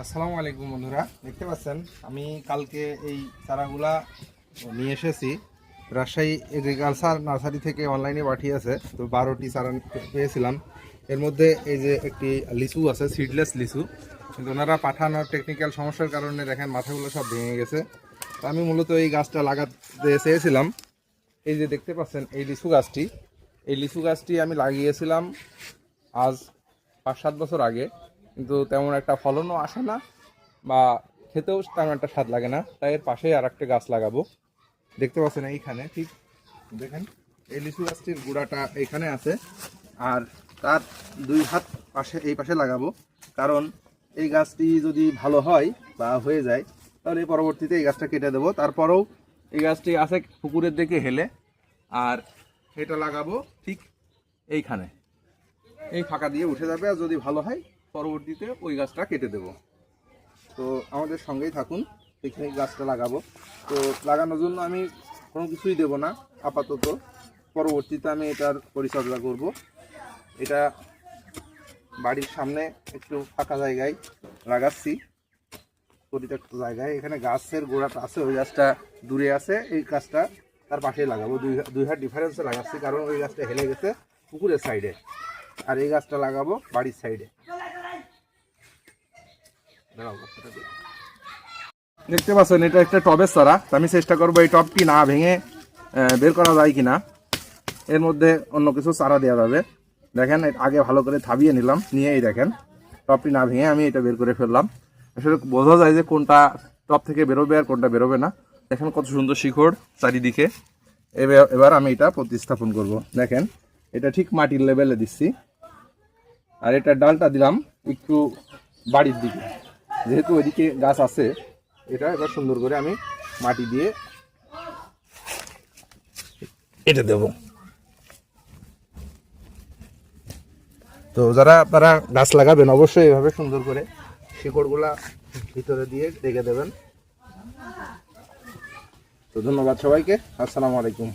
আসসালামু আলাইকুম বন্ধুরা, দেখতে পাচ্ছেন আমি কালকে এই চারাগুলা নিয়ে এসেছি রাজশাহী এগ্রিকালচার নার্সারি থেকে অনলাইনে পাঠিয়েছে। তো 12টি চারা পেয়েছিলাম। এর মধ্যে এই যে একটি লিচু আছে, সিডলেস লিচু, কিন্তু ওনারা পাঠানোর টেকনিক্যাল সমস্যার কারণে দেখেন মাথাগুলো সব ভেঙে গেছে। তো আমি মূলত এই গাছটা লাগাতে চেয়েছিলাম। এই যে দেখতে পাচ্ছেন এই লিচু গাছটি আমি লাগিয়েছিলাম আজ 5-7 বছর আগে, কিন্তু তেমন একটা ফলনও আসে না বা খেতেও তেমন একটা স্বাদ লাগে না। তাই এর পাশেই আর একটা গাছ লাগাবো। দেখতে পাচ্ছেন এইখানে, ঠিক দেখেন এই লিচু গাছটির গুঁড়াটা এইখানে আছে, আর তার 2 হাত পাশে এই পাশে লাগাবো। কারণ এই গাছটি যদি ভালো হয় বা হয়ে যায় তাহলে পরবর্তীতে এই গাছটা কেটে দেবো। তারপরেও এই গাছটি আছে পুকুরের দিকে হেলে, আর এটা লাগাবো ঠিক এইখানে, এই ফাঁকা দিয়ে উঠে যাবে। আর যদি ভালো হয় পরবর্তীতে ওই গাছটা কেটে দেব। তো আমাদের সঙ্গেই থাকুন, এখানে গাছটা লাগাবো। তো লাগানোর জন্য আমি কোনো কিছুই দেব না আপাতত, পরবর্তীতে আমি এটার পরিচর্যা করব। এটা বাড়ির সামনে একটু ফাঁকা জায়গায় লাগাচ্ছি, পরিত্যক্ত জায়গায়। এখানে গাছের গোড়াটা আছে, ওই গাছটা দূরে আছে, এই গাছটা তার পাশেই লাগাবো। দুই হাত ডিফারেন্সে লাগাচ্ছি, কারণ ওই গাছটা হেলে গেছে পুকুরের সাইডে, আর এই গাছটা লাগাবো বাড়ির সাইডে। দেখতে পাচ্ছেন এটা একটা টবের চারা। আমি চেষ্টা করবো এই টবটি না ভেঙে বের করা যায় কিনা। এর মধ্যে অন্য কিছু চারা দেওয়া যাবে। দেখেন আগে ভালো করে থাবিয়ে নিলাম, নিয়েই দেখেন টবটি না ভেঙে আমি এটা বের করে ফেললাম। আসলে বোঝা যায় যে কোনটা টব থেকে বেরোবে আর কোনটা বেরোবে না। দেখেন কত সুন্দর শিকড় চারিদিকে। এবার আমি এটা প্রতিস্থাপন করব। দেখেন এটা ঠিক মাটির লেভেলে দিচ্ছি, আর এটা ডালটা দিলাম একটু বাড়ির দিকে, যেহেতু ওইদিকে গাছ আছে। এটা এবার সুন্দর করে আমি মাটি দিয়ে এটা দেব। তো যারা আপনারা গাছ লাগাবেন অবশ্যই এভাবে সুন্দর করে শিকড়গুলা ভিতরে দিয়ে রেখে দেবেন। তো ধন্যবাদ সবাইকে, আসসালামু আলাইকুম।